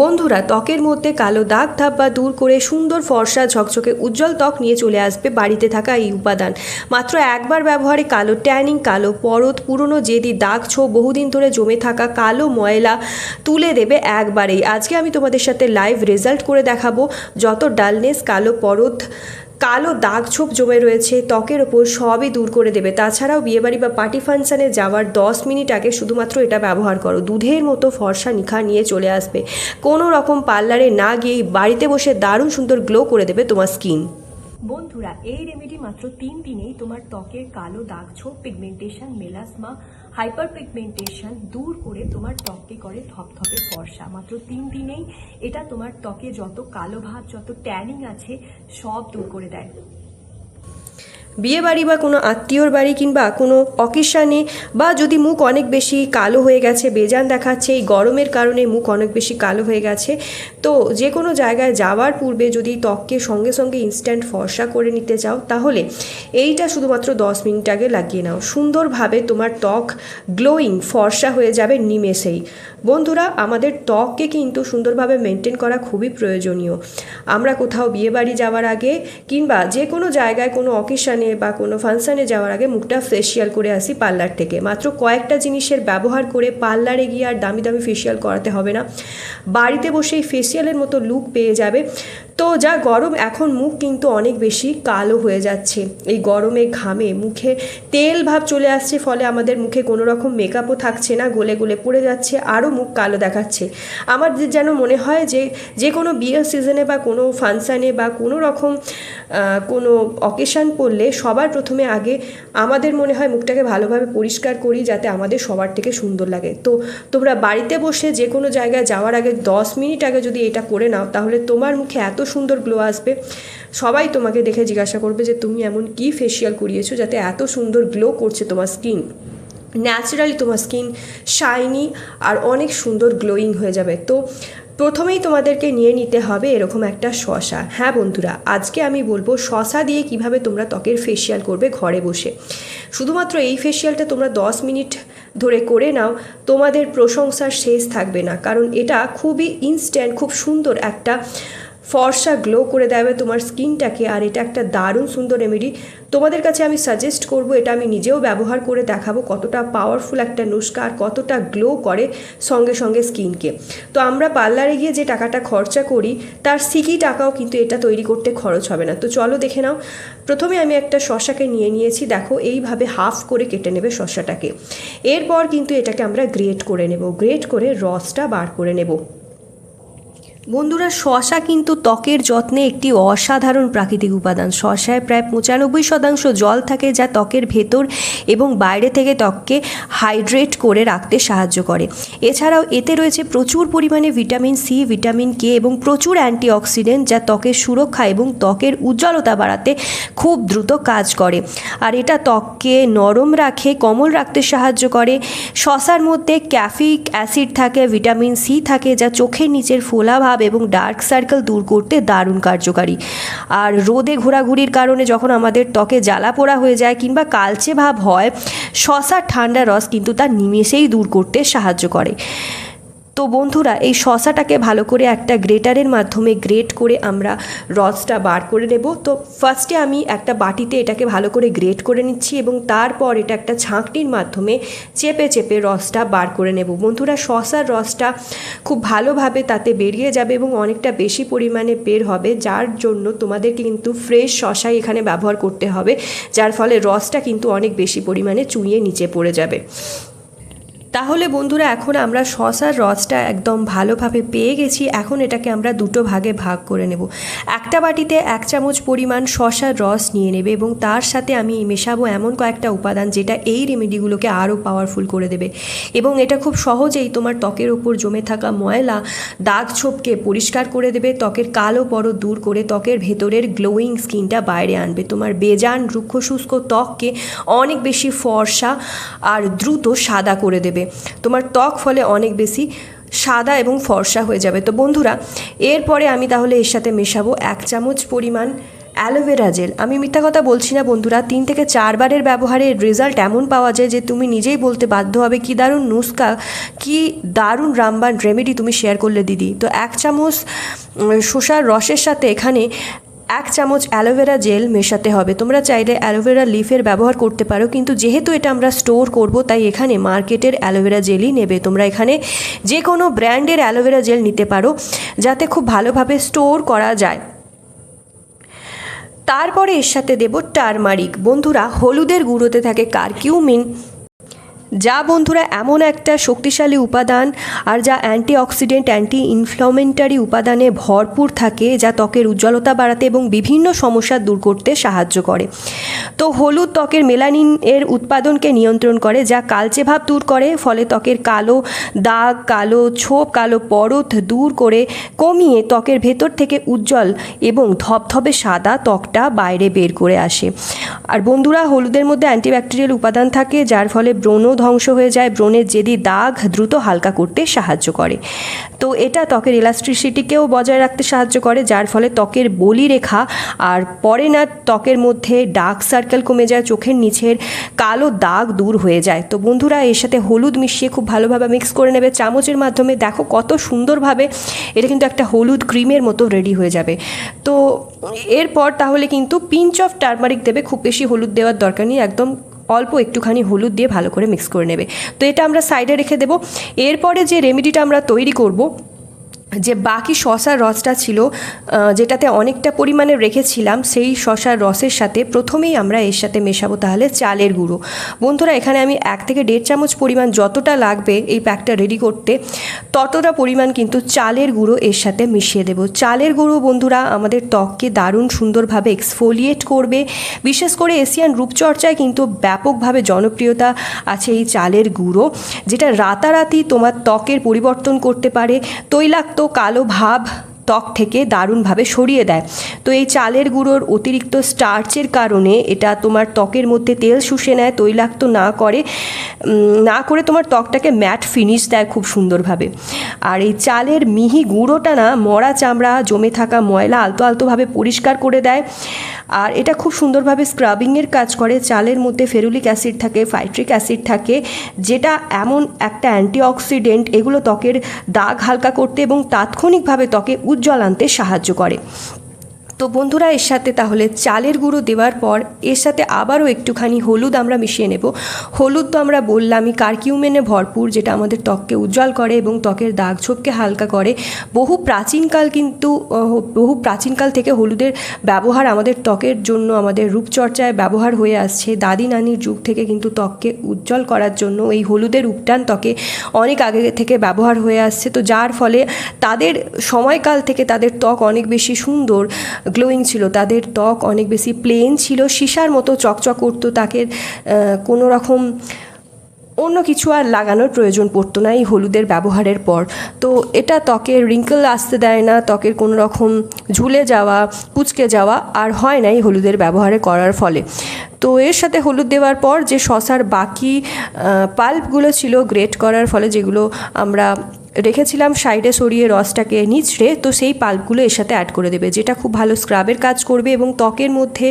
বন্ধুরা, ত্বকের মধ্যে কালো দাগ ধাব্বা দূর করে সুন্দর ফর্সা ঝকঝকে উজ্জ্বল ত্বক নিয়ে চলে আসবে বাড়িতে থাকা এই উপাদান। মাত্র একবার ব্যবহারে কালো ট্যানিং, কালো পরত, পুরনো জেদি দাগ ছোপ, বহুদিন ধরে জমে থাকা কালো ময়লা তুলে দেবে একবারেই। আজকে আমি তোমাদের সাথে লাইভ রেজাল্ট করে দেখাবো। যত ডালনেস, কালো পরত, কালো দাগ ছোপ জমে রয়েছে ত্বকের ওপর সবই দূর করে দেবে। তাছাড়াও বিয়েবাড়ি বা পার্টি ফাংশানে যাওয়ার 10 মিনিট আগে শুধুমাত্র এটা ব্যবহার করো, দুধের মতো ফর্সা নিখার নিয়ে চলে আসবে। কোনো রকম পার্লারে না গিয়েই বাড়িতে বসে দারুণ সুন্দর গ্লো করে দেবে তোমার স্কিন। বন্ধুরা, এই রেমেডি মাত্র 3 দিনেই তোমার ত্বকের কালো দাগ ছোপ, পিগমেন্টেশন, মেলাসমা, হাইপার পিগমেন্টেশন দূর করে তোমার ত্বককে করে ধপধপে ফর্সা। মাত্র 3 দিনেই এটা তোমার ত্বকে যত কালো ভাব, যত ট্যানিং আছে সব দূর করে দেয়। বিয়ে বাড়ি বা কোনো আত্মীয়র বাড়ি কিংবা কোনো অকেশানে, বা যদি মুখ অনেক বেশি কালো হয়ে গেছে, বেজান দেখাচ্ছে, এই গরমের কারণে মুখ অনেক বেশি কালো হয়ে গেছে, তো যে কোনো জায়গায় যাওয়ার পূর্বে যদি ত্বককে সঙ্গে সঙ্গে ইনস্ট্যান্ট ফর্সা করে নিতে চাও, তাহলে এইটা শুধুমাত্র 10 মিনিট আগে লাগিয়ে নাও। সুন্দরভাবে তোমার ত্বক গ্লোয়িং ফর্সা হয়ে যাবে নিমেষেই। বন্ধুরা, আমাদের ত্বককে কিন্তু সুন্দরভাবে মেনটেন করা খুবই প্রয়োজনীয়। আমরা কোথাও বিয়ে বাড়ি যাওয়ার আগে কিংবা যে কোনো জায়গায় কোনো অকেশানে বা কোনো ফাংশানে যাওয়ার আগে মুখটা ফেসিয়াল করে আসি পার্লার থেকে। মাত্র কয়েকটা জিনিসের ব্যবহার করে পার্লারে গিয়ে আর দামি দামি ফেসিয়াল করাতে হবে না, বাড়িতে বসেই ফেসিয়ালের মতো লুক পেয়ে যাবে। তো যা গরম, এখন মুখ কিন্তু অনেক বেশি কালো হয়ে যাচ্ছে। এই গরমে ঘামে মুখে তেল ভাব চলে আসছে, ফলে আমাদের মুখে কোনো রকম মেকআপও থাকছে না, গলে গলে পড়ে যাচ্ছে, আরও মুখ কালো দেখাচ্ছে। আমার যেন মনে হয় যে কোনো বিয়ের সিজনে বা কোনো ফাংশানে বা কোনো রকম কোনো অকেশান পড়লে সবার প্রথমে আগে আমাদের মনে হয় মুখটাকে ভালোভাবে পরিষ্কার করি, যাতে আমাদের সবার থেকে সুন্দর লাগে। তো তোমরা বাড়িতে বসে যে কোনো জায়গায় যাওয়ার আগে 10 মিনিট আগে যদি এটা করে নাও, তাহলে তোমার মুখে এত সুন্দর গ্লো আসবে, সবাই তোমাকে দেখে জিজ্ঞাসা করবে যে তুমি এমন কি ফেসিয়াল করিয়েছো যাতে এত সুন্দর গ্লো করছে তোমার স্কিন। ন্যাচারালি তোমার স্কিন শাইনি আর অনেক সুন্দর গ্লোয়িং হয়ে যাবে। তো প্রথমেই তোমাদেরকে নিয়ে নিতে হবে এরকম একটা শসা। হ্যাঁ বন্ধুরা, আজকে আমি বলবো শসা দিয়ে কিভাবে তোমরা ত্বকের ফেসিয়াল করবে ঘরে বসে। শুধুমাত্র এই ফেসিয়ালটা তোমরা 10 মিনিট ধরে করে নাও, তোমাদের প্রশংসার শেষ থাকবে না, কারণ এটা খুবই ইনস্ট্যান্ট, খুব সুন্দর একটা ফর্সা গ্লো করে দেবে তোমার স্কিনটাকে। আর এটা একটা দারুণ সুন্দর রেমেডি। তোমাদের কাছে আমি সাজেস্ট করব, এটা আমি নিজেও ব্যবহার করে দেখাবো কতটা পাওয়ারফুল একটা নুস্কা আর কতটা গ্লো করে সঙ্গে সঙ্গে স্কিনকে। তো আমরা পার্লারে গিয়ে যে টাকাটা খরচা করি, তার সিকি টাকাও কিন্তু এটা তৈরি করতে খরচ হবে না। তো চলো দেখে নাও। প্রথমে আমি একটা শসাকে নিয়ে নিয়েছি, দেখো এইভাবে হাফ করে কেটে নেবে শসাটাকে। এরপর কিন্তু এটাকে আমরা গ্রেট করে নেব, গ্রেট করে রসটা বার করে নেব। বন্ধুরা, শসা কিন্তু ত্বকের যত্নে একটি অসাধারণ প্রাকৃতিক উপাদান। শসায় প্রায় 95% জল থাকে, যা ত্বকের ভেতর এবং বাইরে থেকে ত্বককে হাইড্রেট করে রাখতে সাহায্য করে। এছাড়াও এতে রয়েছে প্রচুর পরিমাণে ভিটামিন সি, ভিটামিন কে এবং প্রচুর অ্যান্টিঅক্সিডেন্ট, যা ত্বকের সুরক্ষা এবং ত্বকের উজ্জ্বলতা বাড়াতে খুব দ্রুত কাজ করে। আর এটা ত্বককে নরম রাখে, কোমল রাখতে সাহায্য করে। শসার মধ্যে ক্যাফিক অ্যাসিড থাকে, ভিটামিন সি থাকে, যা চোখের নিচের ফোলা ভাব এবং ডার্ক সার্কেল দূর করতে দারুণ কার্যকারী। আর রোদে ঘোরাঘুরির কারণে যখন আমাদের ত্বকে জ্বালা পোড়া হয়ে যায় কিংবা কালচে ভাব হয়, শসার ঠান্ডা রস কিন্তু তা নিমেষেই দূর করতে সাহায্য করে। তো বন্ধুরা, এই শসাটাকে ভালো করে একটা গ্রেটারের মাধ্যমে গ্রেট করে আমরা রসটা বার করে নেব। তো ফার্স্টে আমি একটা বাটিতে এটাকে ভালো করে গ্রেট করে নিচ্ছি এবং তারপর এটা একটা ছাঁকনির মাধ্যমে চেপে চেপে রসটা বার করে নেব। বন্ধুরা, শসার রসটা খুব ভালোভাবে তাতে বেরিয়ে যাবে এবং অনেকটা বেশি পরিমাণে বের হবে, যার জন্য তোমাদেরকে কিন্তু ফ্রেশ শসাই এখানে ব্যবহার করতে হবে, যার ফলে রসটা কিন্তু অনেক বেশি পরিমাণে চুইয়ে নিচে পড়ে যাবে। তাহলে বন্ধুরা, এখন আমরা শসার রসটা একদম ভালোভাবে পেয়ে গেছি। এখন এটাকে আমরা দুটো ভাগে ভাগ করে নেব। একটা বাটিতে 1 চামচ পরিমাণ শসার রস নিয়ে নেবে এবং তার সাথে আমি মেশাবো এমন কয়েকটা উপাদান, যেটা এই রেমেডিগুলোকে আরও পাওয়ারফুল করে দেবে এবং এটা খুব সহজেই তোমার ত্বকের ওপর জমে থাকা ময়লা, দাগ ছোপকে পরিষ্কার করে দেবে, ত্বকের কালো পরত দূর করে ত্বকের ভেতরের গ্লোয়িং স্কিনটা বাইরে আনবে, তোমার বেজান রুক্ষ শুষ্ক ত্বককে অনেক বেশি ফর্সা আর দ্রুত সাদা করে দেবে। তোমার ত্বক ফলে অনেক বেশি সাদা এবং ফর্সা হয়ে যাবে। তো বন্ধুরা, এরপরে আমি তাহলে এর সাথে মেশাবো 1 চামচ পরিমাণ অ্যালোভেরা জেল, আমি মিথ্যা কথা বলছি না বন্ধুরা, 3 থেকে 4 বারের ব্যবহারের রেজাল্ট এমন পাওয়া যায় যে তুমি নিজেই বলতে বাধ্য হবে কি দারুণ নুস্খা, কি দারুণ রামবান রেমেডি তুমি শেয়ার করলে দিদি। তো 1 চামচ শসার রসের সাথে এখানে 1 চামচ অ্যালোভেরা জেল মেশাতে হবে। তোমরা চাইলে অ্যালোভেরা লিফের ব্যবহার করতে পারো, কিন্তু যেহেতু এটা আমরা স্টোর করব তাই এখানে মার্কেটের অ্যালোভেরা জেলই নেবে। তোমরা এখানে যে কোনো ব্র্যান্ডের অ্যালোভেরা জেল নিতে পারো যাতে খুব ভালোভাবে স্টোর করা যায়। তারপরে এর সাথে দেব টারমারিক। বন্ধুরা, হলুদের গুঁড়োতে থাকে কারকিউমিন, যা বন্ধুরা এমন একটা শক্তিশালী উপাদান আর যা অ্যান্টিঅক্সিডেন্ট অ্যান্টি ইনফ্লামেটরি উপাদানে ভরপুর থাকে, যা ত্বকের উজ্জ্বলতা বাড়াতে এবং বিভিন্ন সমস্যা দূর করতে সাহায্য করে। তো হলুদ ত্বকের মেলানিন এর উৎপাদনকে নিয়ন্ত্রণ করে, যা কালচে ভাব দূর করে, ফলে ত্বকের কালো দাগ, কালো ছোপ, কালো পরত দূর করে কমিয়ে ত্বকের ভেতর থেকে উজ্জ্বল এবং ধবধবে সাদা ত্বকটা বাইরে বের করে আসে। আর বন্ধুরা, হলুদের মধ্যে অ্যান্টিব্যাকটেরিয়াল উপাদান থাকে, যার ফলে ব্রণ ধ্বংস হয়ে যায়, ব্রণের জেদি দাগ দ্রুত হালকা করতে সাহায্য করে। তো এটা ত্বকের ইলাস্ট্রিসিটিকেও বজায় রাখতে সাহায্য করে, যার ফলে ত্বকের বলিরেখা আর পরে না ত্বকের মধ্যে ডার্ক সার্কেল কমে যায়, চোখের নিচের কালো দাগ দূর হয়ে যায়। তো বন্ধুরা, এর সাথে হলুদ মিশিয়ে খুব ভালোভাবে মিক্স করে নেবে চামচের মাধ্যমে। দেখো কত সুন্দরভাবে এটা কিন্তু একটা হলুদ ক্রিমের মতো রেডি হয়ে যাবে। তো এরপর তাহলে কিন্তু পিঞ্চ অফ টারমারিক দেবে, খুব বেশি হলুদ দেওয়ার দরকার নেই, একদম অল্প একটুখানি হলুদ দিয়ে ভালো করে মিক্স করে নেবে। তো এটা আমরা সাইডে রেখে দেবো। এরপরে যে রেমেডিটা আমরা তৈরি করব, যে বাকি শসার রসটা ছিল যেটাতে অনেকটা পরিমাণে রেখেছিলাম, সেই শসার রসের সাথে প্রথমেই আমরা এর সাথে মেশাবো তাহলে চালের গুঁড়ো। বন্ধুরা, এখানে আমি 1 থেকে 1.5 চামচ পরিমাণ, যতটা লাগবে এই প্যাকটা রেডি করতে ততটা পরিমাণ কিন্তু চালের গুঁড়ো এর সাথে মিশিয়ে দেবো। চালের গুঁড়ো বন্ধুরা আমাদের ত্বককে দারুণ সুন্দরভাবে এক্সফোলিয়েট করবে। বিশেষ করে এশিয়ান রূপচর্চায় কিন্তু ব্যাপকভাবে জনপ্রিয়তা আছে এই চালের গুঁড়ো, যেটা রাতারাতি তোমার ত্বকের পরিবর্তন করতে পারে, তৈলাক্ত কালো ভাব ত্বক থেকে দারুণভাবে সরিয়ে দেয়। তো এই চালের গুঁড়োর অতিরিক্ত স্টার্চের কারণে এটা তোমার ত্বকের মধ্যে তেল শুষে নেয়, তৈলাক্ত না করে তোমার ত্বকটাকে ম্যাট ফিনিশ দেয় খুব সুন্দরভাবে। আর এই চালের মিহি গুঁড়োটা না মরা চামড়া, জমে থাকা ময়লা আলতোভাবে পরিষ্কার করে দেয়। আর এটা খুব সুন্দরভাবে স্ক্রাবিংয়ের কাজ করে। চালের মধ্যে ফেরুলিক অ্যাসিড থাকে, ফাইট্রিক অ্যাসিড থাকে, যেটা এমন একটা অ্যান্টিঅক্সিডেন্ট, এগুলো ত্বকের দাগ হালকা করতে এবং তাৎক্ষণিকভাবে ত্বকে উজ্জ্বল আনতে সাহায্য করে। তো বন্ধুরা, এর সাথে তাহলে চালের গুঁড়ো দেওয়ার পর এর সাথে আবারও একটুখানি হলুদ আমরা মিশিয়ে নেব। হলুদ তো আমরা বললামই কারকিউমিনে ভরপুর, যেটা আমাদের ত্বককে উজ্জ্বল করে এবং ত্বকের দাগ ছোপকে হালকা করে। বহু প্রাচীনকাল থেকে হলুদের ব্যবহার আমাদের ত্বকের জন্য, আমাদের রূপচর্চায় ব্যবহার হয়ে আসছে। দাদি নানির যুগ থেকে কিন্তু ত্বককে উজ্জ্বল করার জন্য এই হলুদের উপটান ত্বকে অনেক আগে থেকে ব্যবহার হয়ে আসছে। তো যার ফলে তাদের সময়কাল থেকে তাদের ত্বক অনেক বেশি সুন্দর গ্লোয়িং ছিল, তাদের ত্বক অনেক বেশি প্লেন ছিল, সীসার মতো চকচক করতো, তাকে কোনো রকম অন্য কিছু আর লাগানোর প্রয়োজন পড়তো না এই হলুদের ব্যবহারের পর। তো এটা ত্বকের রিঙ্কেল আসতে দেয় না, ত্বকের কোনো রকম ঝুলে যাওয়া, কুঁচকে যাওয়া আর হয় না এই হলুদের ব্যবহারে করার ফলে। তো এর সাথে হলুদ দেওয়ার পর যে শসার বাকি পাল্পগুলো ছিল গ্রেট করার ফলে, যেগুলো আমরা রেখেছিলাম সাইডে সরিয়ে রসটাকে নিচড়ে, তো সেই পাল্পগুলো এর সাথে অ্যাড করে দেবে, যেটা খুব ভালো স্ক্রাবের কাজ করবে এবং ত্বকের মধ্যে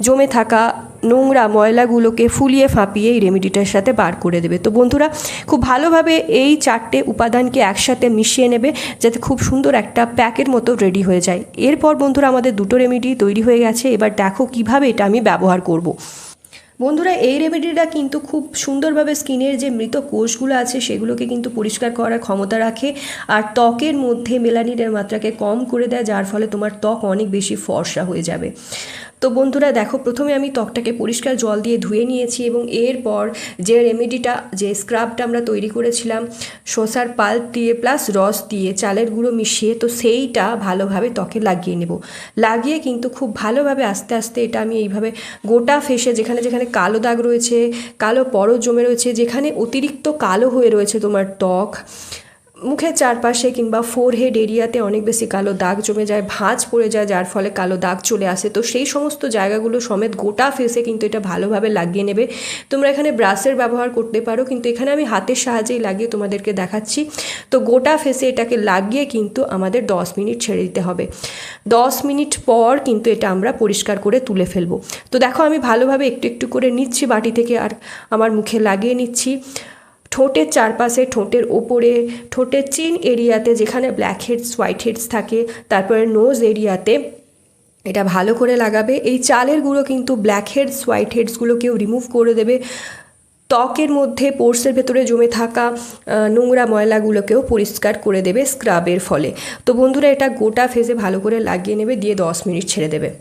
জমে থাকা নোংরা ময়লাগুলোকে ফুলিয়ে ফাঁপিয়ে এই রেমেডিটার সাথে বার করে দেবে। তো বন্ধুরা, খুব ভালোভাবে এই 4টে উপাদানকে একসাথে মিশিয়ে নেবে যাতে খুব সুন্দর একটা প্যাকের মতো রেডি হয়ে যায়। এরপর বন্ধুরা, আমাদের 2টো রেমেডি তৈরি হয়ে গেছে। এবার দেখো কিভাবে এটা আমি ব্যবহার করব। বন্ধুরা, এই রেমেডিটা কিন্তু খুব সুন্দরভাবে স্কিনের যে মৃত কোষগুলো আছে সেগুলোকে কিন্তু পরিষ্কার করার ক্ষমতা রাখে আর ত্বকের মধ্যে মেলানিনের মাত্রাকে কম করে দেয়, যার ফলে তোমার ত্বক অনেক বেশি ফর্সা হয়ে যাবে। তো বন্ধুরা দেখো, প্রথমে আমি ত্বকটাকে পরিষ্কার জল দিয়ে ধুয়ে নিয়েছি এবং এরপর যে রেমেডিটা, যে স্ক্রাবটা আমরা তৈরি করেছিলাম শসার পাল্প দিয়ে প্লাস রস দিয়ে চালের গুঁড়ো মিশিয়ে, তো সেইটা ভালোভাবে ত্বকে লাগিয়ে নেব। লাগিয়ে কিন্তু খুব ভালোভাবে আস্তে আস্তে এটা আমি এইভাবে গোটা ফেসে, যেখানে যেখানে কালো দাগ রয়েছে, কালো পরত জমে রয়েছে, যেখানে অতিরিক্ত কালো হয়ে রয়েছে তোমার ত্বক, মুখের চারপাশে কিংবা ফোরহেড এরিয়াতে অনেক বেশি কালো দাগ জমে যায়, ভাঁজ পড়ে যায়, যার ফলে কালো দাগ চলে আসে। তো সেই সমস্ত জায়গাগুলো সমেত গোটা ফেসে কিন্তু এটা ভালোভাবে লাগিয়ে নেবে। তোমরা এখানে ব্রাশের ব্যবহার করতে পারো, কিন্তু এখানে আমি হাতের সাহায্যেই লাগিয়ে তোমাদেরকে দেখাচ্ছি। তো গোটা ফেসে এটাকে লাগিয়ে কিন্তু আমাদের 10 মিনিট ছেড়ে দিতে হবে। 10 মিনিট পর কিন্তু এটা আমরা পরিষ্কার করে তুলে ফেলবো। তো দেখো আমি ভালোভাবে একটু একটু করে নিচ্ছি বাটি থেকে, আর আমার মুখে লাগিয়ে নিচ্ছি। ঠোঁটের চারপাশে, ঠোঁটের ওপরে, ঠোঁটের চিন এরিয়াতে যেখানে ব্ল্যাক হেডস হোয়াইট হেডস থাকে, তারপরে নোজ এরিয়াতে এটা ভালো করে লাগাবে। এই চালের গুঁড়ো কিন্তু ব্ল্যাক হেডস হোয়াইট হেডসগুলোকেও রিমুভ করে দেবে। ত্বকের মধ্যে পোর্সের ভেতরে জমে থাকা নোংরা ময়লাগুলোকেও পরিষ্কার করে দেবে স্ক্রাবের ফলে। তো বন্ধুরা এটা গোটা ফেসে ভালো করে লাগিয়ে নেবে, দিয়ে 10 মিনিট ছেড়ে দেবে।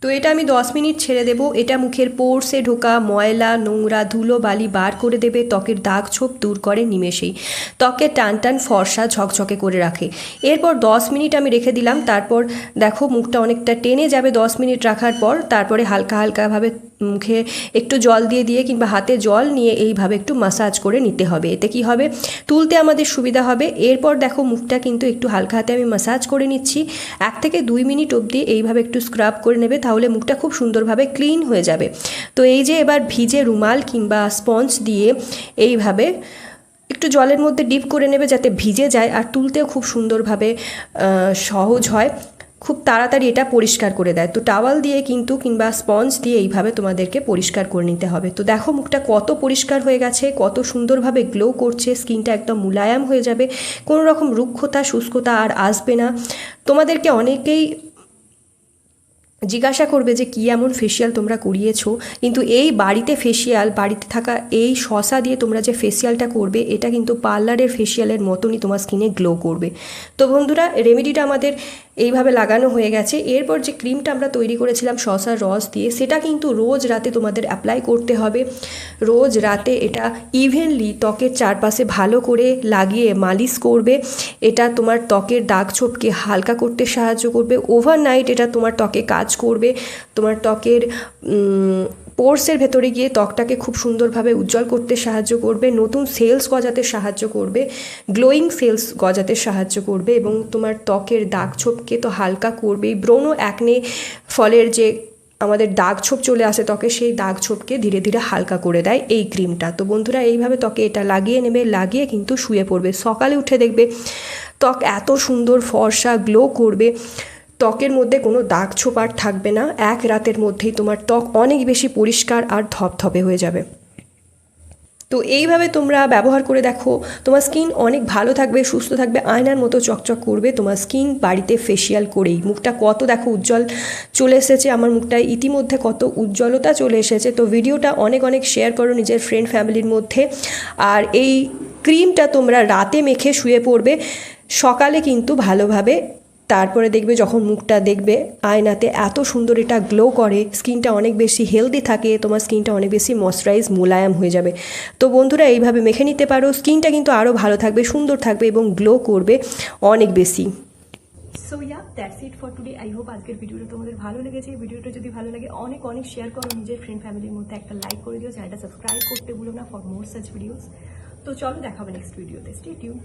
তো এটা আমি 10 মিনিট ছেড়ে দেবো। এটা মুখের পোর্সে ঢোকা ময়লা, নোংরা, ধুলো বালি বার করে দেবে, ত্বকের দাগ ছোপ দূর করে নিমেষেই, ত্বকে টান টান ফর্সা ঝকঝকে করে রাখে। এরপর 10 মিনিট আমি রেখে দিলাম। তারপর দেখো মুখটা অনেকটা টেনে যাবে 10 মিনিট রাখার পর। তারপরে হালকা হালকাভাবে মুখে একটু জল দিয়ে কিংবা হাতে জল নিয়ে এইভাবে একটু মাসাজ করে নিতে হবে। এতে কি হবে, তুলতে আমাদের সুবিধা হবে। এরপর দেখো মুখটা কিন্তু একটু হালকা হাতে আমি মাসাজ করে নিচ্ছি। 1 থেকে 2 মিনিট অবধি এইভাবে একটু স্ক্রাব করে নেবে, তাহলে মুখটা খুব সুন্দরভাবে ক্লিন হয়ে যাবে। তো এই যে এবার ভিজে রুমাল কিংবা স্পঞ্জ দিয়ে এইভাবে একটু জলের মধ্যে ডিপ করে নেবে, যাতে ভিজে যায় আর তুলতেও খুব সুন্দরভাবে সহজ হয়, খুব তাড়াতাড়ি এটা পরিষ্কার করে দেয়। তো টাওয়াল দিয়ে কিন্তু কিংবা স্পঞ্জ দিয়ে এইভাবে তোমাদেরকে পরিষ্কার করে নিতে হবে। তো দেখো মুখটা কত পরিষ্কার হয়ে গেছে, কত সুন্দরভাবে গ্লো করছে, স্কিনটা একদম মুলায়াম হয়ে যাবে, কোনো রকম রুক্ষতা শুষ্কতা আর আসবে না। তোমাদেরকে অনেকেই জিজ্ঞাসা করবে যে কী এমন ফেসিয়াল তোমরা করিয়েছো, কিন্তু এই বাড়িতে ফেসিয়াল, বাড়িতে থাকা এই শসা দিয়ে তোমরা যে ফেসিয়ালটা করবে, এটা কিন্তু পার্লারের ফেসিয়ালের মতনই তোমার স্কিনে গ্লো করবে। তো বন্ধুরা রেমেডিটা আমাদের এইভাবে লাগানো হয়ে গেছে। এরপর যে ক্রিমটা আমরা তৈরি করেছিলাম শসার রস দিয়ে, সেটা কিন্তু রোজ রাতে তোমাদের অ্যাপ্লাই করতে হবে। রোজ রাতে এটা ইভেনলি ত্বকের চারপাশে ভালো করে লাগিয়ে মালিশ করবে। এটা তোমার ত্বকের দাগ ছোপকে হালকা করতে সাহায্য করবে। ওভারনাইট এটা তোমার ত্বকে কাজ করবে, তোমার ত্বকের পোর্সের ভেতরে গিয়ে ত্বকটাকে খুব সুন্দরভাবে উজ্জ্বল করতে সাহায্য করবে, নতুন সেলস গজাতে সাহায্য করবে, গ্লোয়িং সেলস গজাতে সাহায্য করবে, এবং তোমার ত্বকের দাগ ছোপকে তো হালকা করবেই। ব্রণ অ্যাকনে ফলের যে আমাদের দাগ ছোপ চলে আসে ত্বকে, সেই দাগ ছোপকে ধীরে ধীরে হালকা করে দেয় এই ক্রিমটা। তো বন্ধুরা এইভাবে ত্বকে এটা লাগিয়ে নেবে, লাগিয়ে কিন্তু শুয়ে পড়বে। সকালে উঠে দেখবে ত্বক এত সুন্দর ফর্সা গ্লো করবে, ত্বকের মধ্যে কোনো দাগ ছোপ আর থাকবে না। 1 রাতের মধ্যেই তোমার ত্বক অনেক বেশি পরিষ্কার আর ধপধপে হয়ে যাবে। তো এইভাবে তোমরা ব্যবহার করে দেখো, তোমার স্কিন অনেক ভালো থাকবে, সুস্থ থাকবে, আয়নার মতো চকচক করবে তোমার স্কিন বাড়িতে ফেসিয়াল করেই। মুখটা কত দেখো উজ্জ্বল চলে এসেছে, আমার মুখটায় ইতিমধ্যে কত উজ্জ্বলতা চলে এসেছে। তো ভিডিওটা অনেক অনেক শেয়ার করো নিজের ফ্রেন্ড ফ্যামিলির মধ্যে। আর এই ক্রিমটা তোমরা রাতে মেখে শুয়ে পড়বে, সকালে কিন্তু ভালোভাবে তারপরে দেখবে যখন মুখটা দেখবে আয়নাতে এত সুন্দর এটা গ্লো করে, স্কিনটা অনেক বেশি হেলদি থাকে, তোমার স্কিনটা অনেক বেশি ময়শ্চারাইজ মোলায়েম হয়ে যাবে। তো বন্ধুরা এইভাবে মেখে নিতে পারো, স্কিনটা কিন্তু আরও ভালো থাকবে, সুন্দর থাকবে এবং গ্লো করবে অনেক বেশি। So that's it for today. I hope আজকের ভিডিওটা তোমাদের ভালো লেগেছে। ভিডিওটা যদি ভালো লাগে অনেক অনেক শেয়ার করো নিজের ফ্রেন্ড ফ্যামিলির মধ্যে, একটা লাইক করে দিও, চ্যানেলটা সাবস্ক্রাইব করতে ভুলো না ফর মোর সাচ ভিডিওস। তো চলো দেখাবে নেক্সট ভিডিওতে। Stay tune.